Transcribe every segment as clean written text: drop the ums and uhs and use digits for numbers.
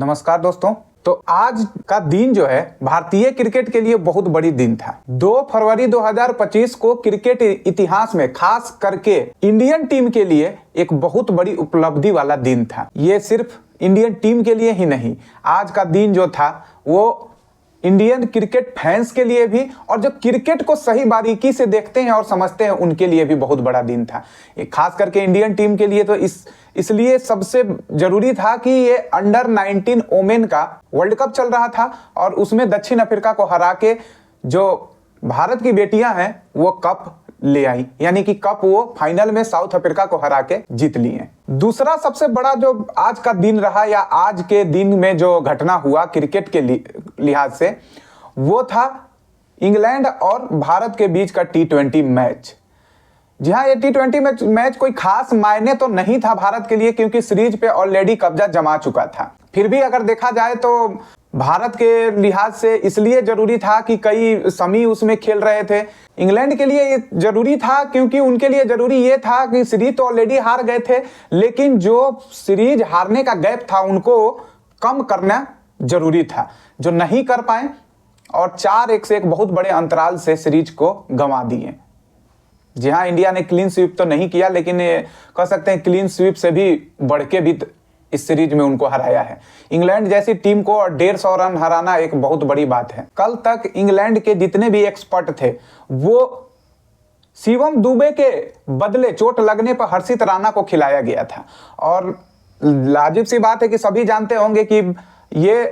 नमस्कार दोस्तों। तो आज का दिन जो है भारतीय क्रिकेट के लिए बहुत बड़ी दिन था। 2 फरवरी 2025 को क्रिकेट इतिहास में खास करके इंडियन टीम के लिए एक बहुत बड़ी उपलब्धि वाला दिन था। ये सिर्फ इंडियन टीम के लिए ही नहीं, आज का दिन जो था वो इंडियन क्रिकेट फैंस के लिए भी और जो क्रिकेट को सही बारीकी से देखते हैं और समझते हैं उनके लिए भी बहुत बड़ा दिन था। खास करके इंडियन टीम के लिए तो इसलिए सबसे जरूरी था कि ये अंडर 19 ओमेन का वर्ल्ड कप चल रहा था और उसमें दक्षिण अफ्रीका को हरा के जो भारत की बेटियां हैं वो कप ले आई, यानी कि कप वो फाइनल में साउथ अफ्रीका को हरा के जीत लिए। दूसरा सबसे बड़ा जो आज का दिन रहा या आज के दिन में जो घटना हुआ क्रिकेट के लिहाज से वो था इंग्लैंड और भारत के बीच का T20 मैच। जी हाँ, ये T20 मैच कोई खास मायने तो नहीं था भारत के लिए क्योंकि सीरीज पे ऑलरेडी कब्जा जमा चुका था। फिर भी अगर देखा जाए तो भारत के लिहाज से इसलिए जरूरी था कि कई समी उसमें खेल रहे थे। इंग्लैंड के लिए ये जरूरी था क्योंकि उनके लिए जरूरी ये था कि सीरीज तो ऑलरेडी हार गए थे, लेकिन जो सीरीज हारने का गैप था उनको कम करना जरूरी था, जो नहीं कर पाए और 4-1 से एक बहुत बड़े अंतराल से सीरीज को गंवा दिए। जी हाँ, इंडिया ने क्लीन स्वीप तो नहीं किया, लेकिन कह सकते हैं क्लीन स्वीप से भी बढ़ के भी इस सीरीज में उनको हराया है। इंग्लैंड जैसी टीम को 150 रन हराना एक बहुत बड़ी बात है। कल तक इंग्लैंड के जितने भी एक्सपर्ट थे वो शिवम दुबे के बदले चोट लगने पर हर्षित राणा को खिलाया गया था और लाजिब सी बात है कि सभी जानते होंगे कि ये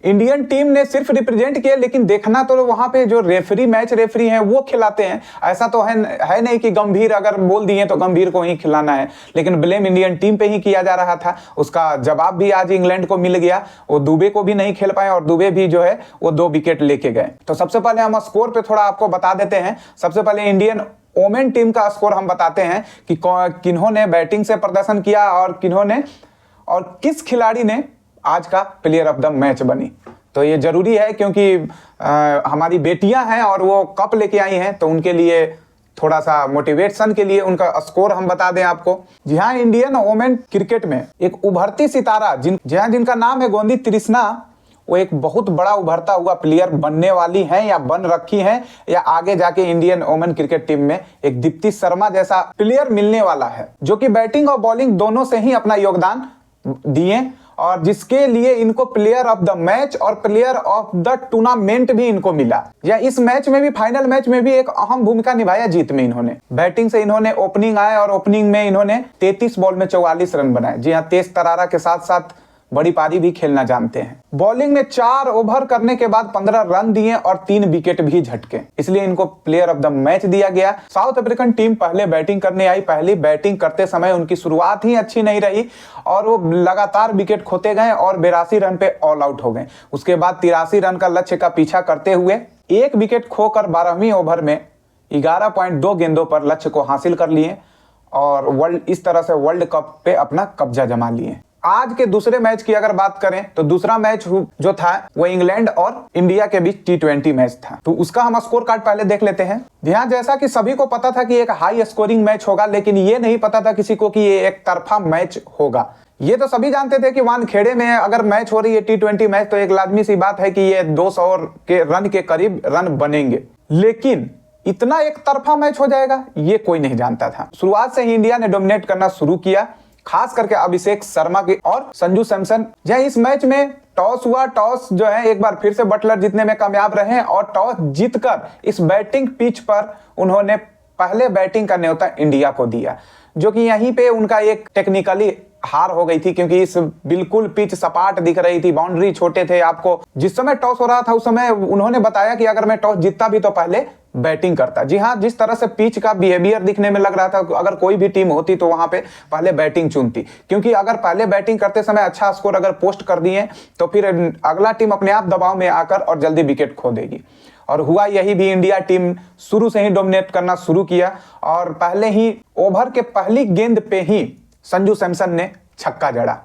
इंडियन टीम ने सिर्फ रिप्रेजेंट किया, लेकिन देखना तो वहां पे जो मैच रेफरी हैं वो खिलाते हैं। ऐसा तो है नहीं कि गंभीर अगर बोल दिए तो गंभीर को ही खिलाना है, लेकिन ब्लेम इंडियन टीम पे ही किया जा रहा था। उसका जवाब भी आज इंग्लैंड को मिल गया। वो दुबे को भी नहीं खेल पाए और दुबे भी जो है वो 2 विकेट लेके गए। तो सबसे पहले हम स्कोर पे थोड़ा आपको बता देते हैं। सबसे पहले इंडियन वोमेन टीम का स्कोर हम बताते हैं कि किन्होंने बैटिंग से प्रदर्शन किया और किन्होंने और किस खिलाड़ी ने आज का प्लेयर ऑफ द मैच बनी। तो ये जरूरी है क्योंकि हमारी बेटियां हैं और वो कप लेके आई हैं, तो उनके लिए थोड़ा सा मोटिवेशन के लिए उनका स्कोर हम बता दें आपको। जी हाँ, इंडियन वोमेन क्रिकेट में एक उभरती सितारा जिनका नाम है गोंदी तृष्णा, वो एक बहुत बड़ा उभरता हुआ प्लेयर बनने वाली हैं या बन रखी हैं या आगे जाके इंडियन वोमेन क्रिकेट टीम में एक दीप्ति शर्मा जैसा प्लेयर मिलने वाला है, जो कि बैटिंग और बॉलिंग दोनों से ही अपना योगदान दिए और जिसके लिए इनको प्लेयर ऑफ द मैच और प्लेयर ऑफ द टूर्नामेंट भी इनको मिला। या इस मैच में भी, फाइनल मैच में भी एक अहम भूमिका निभाया जीत में। इन्होंने बैटिंग से इन्होंने ओपनिंग आए और ओपनिंग में इन्होंने 33 बॉल में 44 रन बनाए। जी हाँ, तेज तरारा के साथ साथ बड़ी पारी भी खेलना जानते हैं। बॉलिंग में 4 ओवर करने के बाद 15 रन दिए और 3 विकेट भी झटके, इसलिए इनको प्लेयर ऑफ द मैच दिया गया। साउथ अफ्रीकन टीम पहले बैटिंग करने आई। पहली बैटिंग करते समय उनकी शुरुआत ही अच्छी नहीं रही और वो लगातार विकेट खोते गए और 82 रन पे ऑल आउट हो गए। उसके बाद 83 रन का लक्ष्य का पीछा करते हुए 1 विकेट खोकर 12वीं ओवर में 11.2 गेंदों पर लक्ष्य को हासिल कर लिए और इस तरह से वर्ल्ड कप पे अपना कब्जा जमा लिए। आज के दूसरे मैच की अगर बात करें तो दूसरा मैच जो था वो इंग्लैंड और इंडिया के बीच T20 मैच था। तो उसका हम स्कोर कार्ड पहले देख लेते हैं। यहाँ जैसा कि सभी को पता था कि एक हाई स्कोरिंग मैच होगा, लेकिन ये नहीं पता था किसी को कि ये एक तरफा मैच होगा। ये तो सभी जानते थे कि वानखेड़े में अगर मैच हो रही है T20 मैच तो एक लाजमी सी बात है कि ये 200 के रन के करीब रन बनेंगे, लेकिन इतना एक तरफा मैच हो जाएगा ये कोई नहीं जानता था। शुरुआत से ही इंडिया ने डोमिनेट करना शुरू किया, खास करके अभिषेक शर्मा की और संजू सैमसन। जहाँ इस मैच में टॉस हुआ, टॉस जो है एक बार फिर से बटलर जीतने में कामयाब रहे और टॉस जीतकर इस बैटिंग पिच पर उन्होंने पहले बैटिंग का न्योता इंडिया को दिया, जो कि यहीं पे उनका एक टेक्निकली हार हो गई थी क्योंकि इस बिल्कुल पिच सपाट दिख रही थी, बाउंड्री छोटे थे। आपको जिस समय टॉस हो रहा था उस समय उन्होंने बताया कि अगर मैं टॉस जीतता भी तो पहले बैटिंग करता। जी हाँ, जिस तरह से पिच का बिहेवियर दिखने में लग रहा था, अगर कोई भी टीम होती तो वहां पे पहले बैटिंग चुनती, क्योंकि अगर पहले बैटिंग करते समय अच्छा स्कोर अगर पोस्ट कर दिए तो फिर अगला टीम अपने आप दबाव में आकर और जल्दी विकेट खो देगी। और हुआ यही भी। इंडिया टीम शुरू से ही डोमिनेट करना शुरू किया और पहले ही ओवर के पहली गेंद पे ही संजू सैमसन ने छक्का जड़ा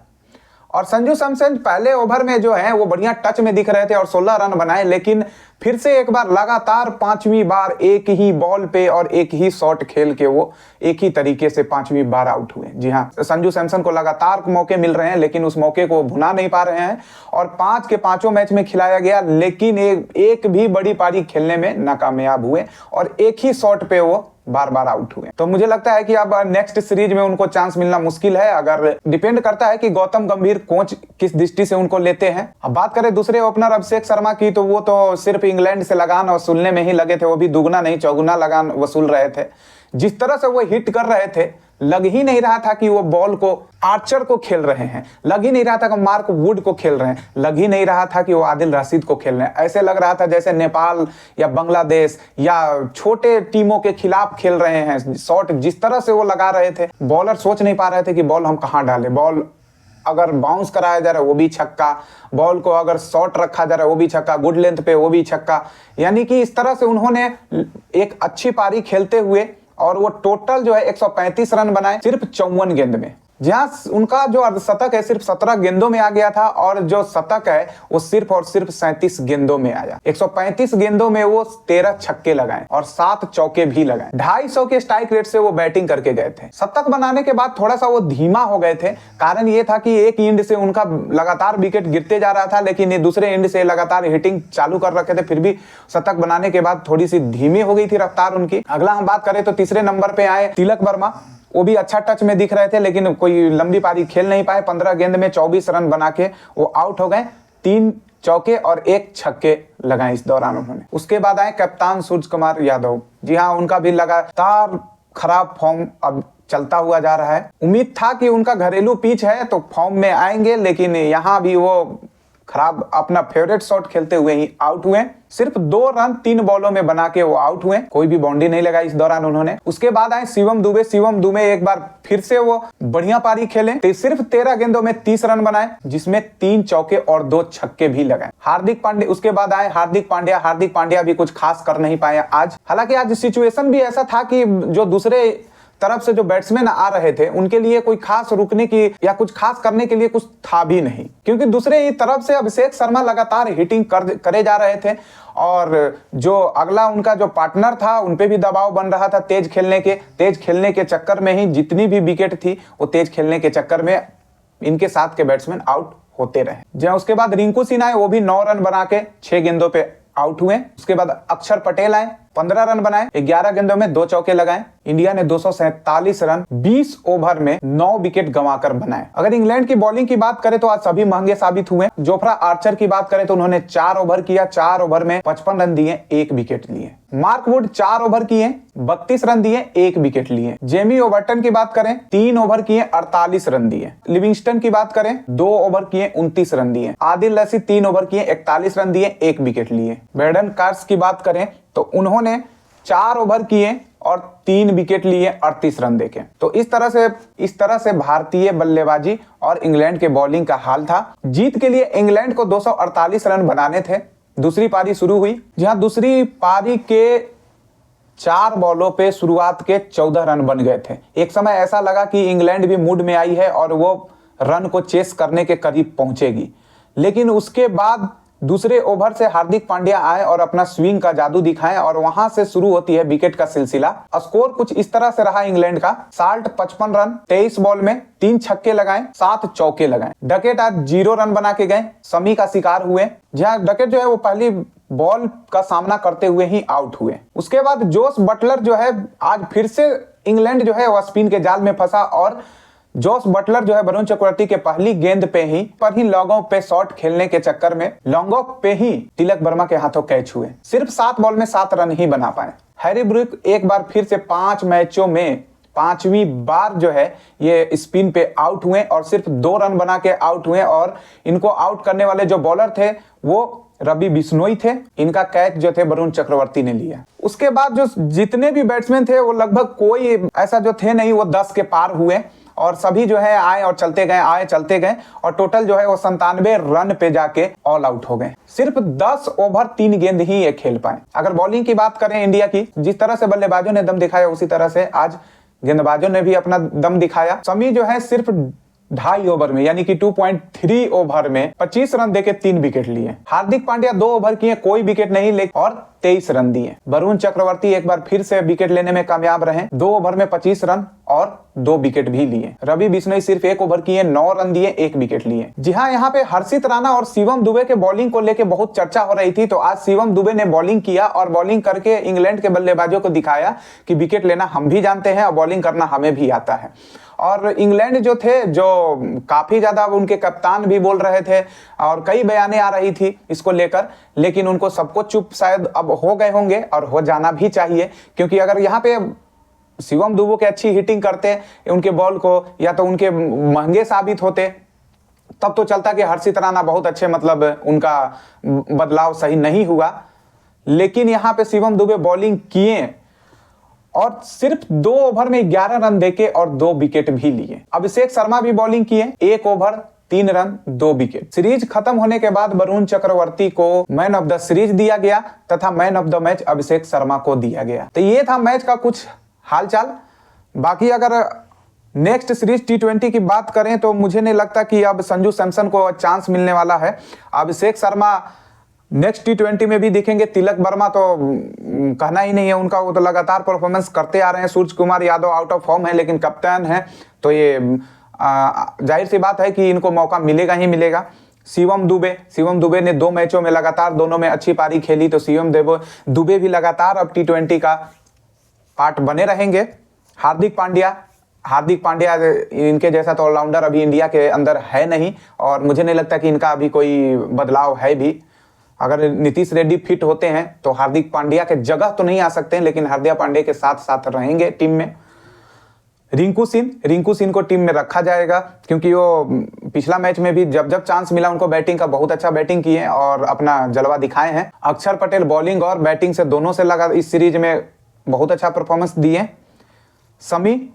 और संजू सैमसन पहले ओवर में जो है वो बढ़िया टच में दिख रहे थे और 16 रन बनाए, लेकिन फिर से एक बार लगातार 5वीं बार एक ही बॉल पे और एक ही शॉट खेल के वो एक ही तरीके से 5वीं बार आउट हुए। जी हाँ, संजू सैमसन को लगातार मौके मिल रहे हैं लेकिन उस मौके को भुना नहीं पा रहे हैं और 5 के 5 मैच में खिलाया गया लेकिन एक भी बड़ी पारी खेलने में नाकामयाब हुए और एक ही शॉट पे वो बार बार आउट हुए। तो मुझे लगता है कि अब नेक्स्ट सीरीज में उनको चांस मिलना मुश्किल है। अगर डिपेंड करता है कि गौतम गंभीर कोच किस दृष्टि से उनको लेते हैं। अब बात करें दूसरे ओपनर अभिषेक शर्मा की, तो वो तो सिर्फ इंग्लैंड से लगान वसूलने में ही लगे थे, वो भी दुगना नहीं चौगुना लगान वसूल रहे थे। जिस तरह से वो हिट कर रहे थे लग ही नहीं रहा था कि वो बॉल को आर्चर को खेल रहे हैं, लग ही नहीं रहा था कि मार्क वुड को खेल रहे हैं, लग ही नहीं रहा था कि वो आदिल रशीद को खेल रहे हैं। ऐसे लग रहा था जैसे नेपाल या बांग्लादेश या छोटे टीमों के खिलाफ खेल रहे हैं। शॉट जिस तरह से वो लगा रहे थे, बॉलर सोच नहीं पा रहे थे कि बॉल हम कहाँ डालें। बॉल अगर बाउंस कराया जा रहा है वो भी छक्का, बॉल को अगर शॉट रखा जा रहा है वो भी छक्का, गुड लेंथ पे वो भी छक्का। यानी कि इस तरह से उन्होंने एक अच्छी पारी खेलते हुए और वो टोटल जो है 135 रन बनाए सिर्फ 54 गेंद में। जहां उनका जो अर्धशतक है सिर्फ 17 गेंदों में आ गया था और जो शतक है वो सिर्फ और सिर्फ 37 गेंदों में आया। 135 गेंदों में वो 13 छक्के लगाए और 7 चौके भी लगाए। 250 के स्ट्राइक रेट से वो बैटिंग करके गए थे। शतक बनाने के बाद थोड़ा सा वो धीमा हो गए थे। कारण ये था कि एक एंड से उनका लगातार विकेट गिरते जा रहा था लेकिन ये दूसरे एंड से लगातार हिटिंग चालू कर रखे थे, फिर भी शतक बनाने के बाद थोड़ी सी धीमी हो गई थी रफ्तार उनकी। अगला हम बात करें तो तीसरे नंबर पे आए तिलक वर्मा। वो भी अच्छा टच में दिख रहे थे लेकिन कोई लंबी पारी खेल नहीं पाए। 15 गेंद में 24 रन बना के वो आउट हो गए। 3 चौके और 1 छक्के लगाए इस दौरान उन्होंने। उसके बाद आए कप्तान सूर्य कुमार यादव। जी हाँ, उनका भी लगातार खराब फॉर्म अब चलता हुआ जा रहा है। उम्मीद था कि उनका घरेलू पिच है तो फॉर्म में आएंगे लेकिन यहाँ भी वो खराब अपना फेवरेट शॉट खेलते हुए ही आउट हुए। सिर्फ 2 रन 3 बॉलों में बना के वो आउट हुए, कोई भी बाउंड्री नहीं लगाई इस दौरान उन्होंने। उसके बाद आए शिवम दुबे। शिवम दुबे एक बार फिर से वो बढ़िया पारी खेले, तो सिर्फ 13 गेंदों में 30 रन बनाए जिसमें 3 चौके और 2 छक्के भी लगाए। हार्दिक पांड्या उसके बाद आए हार्दिक पांड्या। हार्दिक पांड्या भी कुछ खास कर नहीं पाए आज। हालांकि आज सिचुएशन भी ऐसा था कि जो दूसरे तरफ से जो बैट्समैन आ रहे थे उनके लिए कोई खास रुकने की या कुछ खास करने के लिए कुछ था भी नहीं, क्योंकि दूसरे ही तरफ से अभिषेक शर्मा लगातार हिटिंग करे जा रहे थे और जो अगला उनका जो पार्टनर था उन पे भी दबाव बन रहा था तेज खेलने के चक्कर में ही जितनी भी विकेट थी वो तेज खेलने के चक्कर में इनके साथ के बैट्समैन आउट होते रहे। जहां उसके बाद रिंकू सिन्हा आए, वो भी 9 रन बना के 6 गेंदों पे आउट हुए। उसके बाद अक्षर पटेल आए, 15 रन बनाए, 11 गेंदों में 2 चौके लगाए। इंडिया ने 247 रन 20 ओवर में 9 विकेट गंवाकर बनाए। अगर इंग्लैंड की बॉलिंग की बात करें तो आज सभी महंगे साबित हुए। जोफ्रा आर्चर की बात करें तो उन्होंने 4 ओवर किया, 4 ओवर में 55 रन दिए, 1 विकेट लिए। मार्क वुड 4 ओवर किए, 32 रन दिए, 1 विकेट लिए। जेमी ओवर्टन की बात करें 3 ओवर किए, 48 रन दिए। लिविंगस्टन की बात करें 2 ओवर किए, 29 रन दिए। आदिल रशीद 3 ओवर किए, 41 रन दिए, 1 विकेट लिए। ब्रेंडन कार्स की बात करें तो उन्होंने 4 ओवर किए और 3 विकेट लिए 38 रन देके। तो इस तरह से भारतीय बल्लेबाजी और इंग्लैंड के बॉलिंग का हाल था। जीत के लिए इंग्लैंड को 248 रन बनाने थे। दूसरी पारी शुरू हुई, जहां दूसरी पारी के 4 बॉलों पे शुरुआत के 14 रन बन गए थे। एक समय ऐसा लगा कि इंग्लैंड भी मूड में आई है और वो रन को चेस करने के करीब पहुंचेगी, लेकिन उसके बाद दूसरे ओवर से हार्दिक पांड्या आए और अपना स्विंग का जादू दिखाएं और वहां से शुरू होती है विकेट का सिलसिला। स्कोर कुछ इस तरह से रहा इंग्लैंड का: साल्ट 55 रन 23 बॉल में 3 छक्के लगाए, 7 चौके लगाए। डकेट आज 0 रन बना के गए, समी का शिकार हुए। जहां डकेट जो है वो पहली बॉल का सामना करते हुए ही आउट हुए। उसके बाद जोश बटलर जो है आज फिर से इंग्लैंड जो है वह स्पिन के जाल में फंसा और जोश बटलर जो है वरुण चक्रवर्ती के पहली गेंद पे ही लॉन्गों पे शॉट खेलने के चक्कर में लॉन्गों पे ही तिलक वर्मा के हाथों कैच हुए। सिर्फ 7 बॉल में 7 रन ही बना पाए। हैरी ब्रूक एक बार फिर से 5 मैचों में 5वीं बार जो है ये स्पिन पे आउट हुए और सिर्फ 2 रन बना के आउट हुए और इनको आउट करने वाले जो बॉलर थे वो रवि बिश्नोई थे। इनका कैच जो थे वरुण चक्रवर्ती ने लिया। उसके बाद जो जितने भी बैट्समैन थे वो लगभग कोई ऐसा जो थे नहीं, वो 10 के पार हुए और सभी जो है आए और चलते गए और टोटल जो है वो 97 रन पे जाके ऑल आउट हो गए। सिर्फ 10 ओवर 3 गेंद ही ये खेल पाए। अगर बॉलिंग की बात करें इंडिया की, जिस तरह से बल्लेबाजों ने दम दिखाया उसी तरह से आज गेंदबाजों ने भी अपना दम दिखाया। समी जो है सिर्फ 2.5 ओवर में यानी कि 2.3 ओवर में 25 रन देके 3 विकेट लिए। हार्दिक पांड्या 2 ओवर किए, कोई विकेट नहीं ले और 23 रन दिए। वरुण चक्रवर्ती एक बार फिर से विकेट लेने में कामयाब रहे, 2 ओवर में 25 रन और 2 विकेट भी लिए। रवि बिश्नोई सिर्फ 1 ओवर किए, 9 रन दिए, 1 विकेट लिए। जी हाँ, यहाँ पे हर्षित राणा और शिवम दुबे के बॉलिंग को लेकर बहुत चर्चा हो रही थी। तो आज शिवम दुबे ने बॉलिंग किया और बॉलिंग करके इंग्लैंड के बल्लेबाजों को दिखाया कि विकेट लेना हम भी जानते हैं और बॉलिंग करना हमें भी आता है। और इंग्लैंड जो थे, जो काफी ज्यादा उनके कप्तान भी बोल रहे थे और कई बयानें आ रही थी इसको लेकर, लेकिन उनको सबको चुप शायद अब हो गए होंगे और हो जाना भी चाहिए। क्योंकि अगर यहाँ पे शिवम दुबे के अच्छी हिटिंग करते उनके बॉल को, या तो उनके महंगे साबित होते, तब तो चलता कि हर्षित राणा बहुत अच्छे, मतलब उनका बदलाव सही नहीं हुआ। लेकिन यहाँ पे शिवम दुबे बॉलिंग किए और सिर्फ 2 ओवर में 11 रन देके और 2 विकेट भी लिए। अभिषेक शर्मा भी बॉलिंग किए, 1 ओवर 3 रन 2 विकेट। सीरीज खत्म होने के बाद वरुण चक्रवर्ती को मैन ऑफ द सीरीज दिया गया तथा man of the match Abhishek Sharma को दिया गया। तो ये था मैच का कुछ हालचाल। बाकी अगर नेक्स्ट सीरीज T20 की बात करें तो मुझे नहीं लगता कि अब संजू सैमसन को चांस मिलने वाला है। अभिषेक शर्मा नेक्स्ट T20 में भी दिखेंगे। तिलक वर्मा तो कहना ही नहीं है उनका, वो तो लगातार परफॉर्मेंस करते आ रहे हैं। Surya Kumar Yadav out of form है लेकिन कप्तान है, तो ये जाहिर सी बात है कि इनको मौका मिलेगा ही मिलेगा। शिवम दुबे ने 2 मैचों में लगातार दोनों में अच्छी पारी खेली, तो शिवम दुबे भी लगातार अब T20 का पार्ट बने रहेंगे। हार्दिक पांड्या इनके जैसा तो ऑलराउंडर अभी इंडिया के अंदर है नहीं, और मुझे नहीं लगता कि इनका अभी कोई बदलाव है भी। अगर नीतीश रेड्डी फिट होते हैं तो हार्दिक पांड्या के जगह तो नहीं आ सकते हैं, लेकिन हार्दिक पांड्या के साथ साथ रहेंगे टीम में। रिंकू सिंह को टीम में रखा जाएगा, क्योंकि वो पिछला मैच में भी जब चांस मिला उनको बैटिंग का, बहुत अच्छा बैटिंग किए और अपना जलवा दिखाए हैं। अक्षर पटेल बॉलिंग और बैटिंग से दोनों से लगा इस सीरीज में बहुत अच्छा परफॉर्मेंस दिए। समी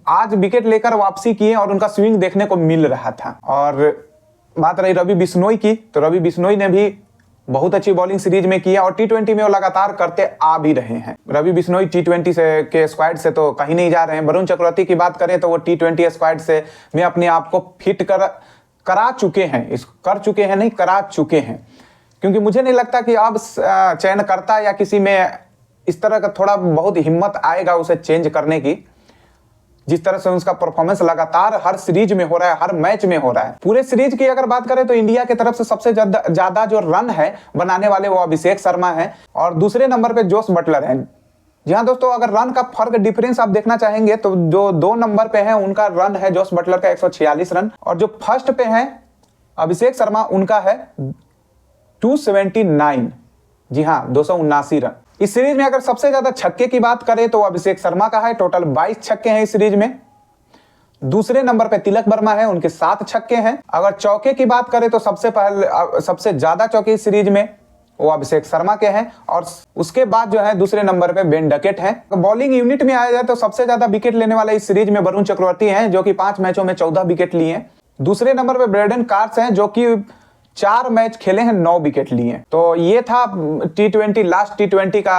आज विकेट लेकर वापसी किए और उनका स्विंग देखने को मिल रहा था। और बात रही रवि बिश्नोई की, तो रवि बिश्नोई ने भी बहुत अच्छी बॉलिंग सीरीज में किया और T20 में वो लगातार करते आ भी रहे हैं। रवि बिश्नोई T20 के स्क्वाड से तो कहीं नहीं जा रहे हैं। वरुण चक्रवर्ती की बात करें तो वो T20 स्क्वाड से में अपने आप को फिट करा चुके हैं, क्योंकि मुझे नहीं लगता कि अब चयनकर्ता या किसी में इस तरह का थोड़ा बहुत हिम्मत आएगा उसे चेंज करने की। जिस तरह से उसका परफॉर्मेंस लगातार हर सीरीज में हो रहा है, हर मैच में हो रहा है। पूरे सीरीज की अगर बात करें तो इंडिया की तरफ से सबसे ज्यादा जो रन है बनाने वाले वो अभिषेक शर्मा है और दूसरे नंबर पे जोस बटलर हैं। जी हाँ दोस्तों, अगर रन का फर्क डिफरेंस आप देखना चाहेंगे तो जो 2 नंबर पे है उनका रन है जोस बटलर का 146 रन, और जो फर्स्ट पे है अभिषेक शर्मा उनका है 279, जी हाँ 279 रन। इस सीरीज में अगर सबसे ज्यादा छक्के की बात करें तो अभिषेक शर्मा का है, टोटल 22 छक्के हैं इस सीरीज में। दूसरे नंबर पे तिलक वर्मा है, उनके 7 छक्के हैं। अगर चौके की बात करें तो सबसे ज्यादा चौके इस सीरीज में वो अभिषेक शर्मा के हैं, और उसके बाद जो है दूसरे नंबर पे बेन डकेट है। बॉलिंग यूनिट में आया जाए तो सबसे ज्यादा विकेट लेने वाले इस सीरीज में वरुण चक्रवर्ती हैं, जो कि 5 मैचों में 14 विकेट लिए। दूसरे नंबर पे ब्रेडन कार्स हैं, जो कि 4 मैच खेले हैं, 9 विकेट लिए। तो ये था लास्ट T20 का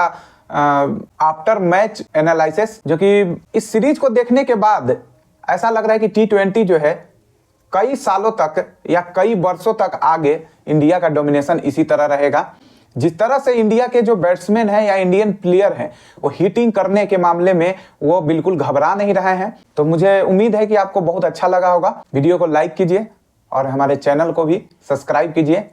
आफ्टर मैच एनालिसिस, जो कि इस सीरीज को देखने के बाद ऐसा लग रहा है कि T20 जो है कई सालों तक या कई वर्षों तक आगे इंडिया का डोमिनेशन इसी तरह रहेगा। जिस तरह से इंडिया के जो बैट्समैन हैं या इंडियन प्लेयर हैं वो हिटिंग करने के मामले में वो बिल्कुल घबरा नहीं रहे हैं। तो मुझे उम्मीद है कि आपको बहुत अच्छा लगा होगा। वीडियो को लाइक कीजिए और हमारे चैनल को भी सब्सक्राइब कीजिए।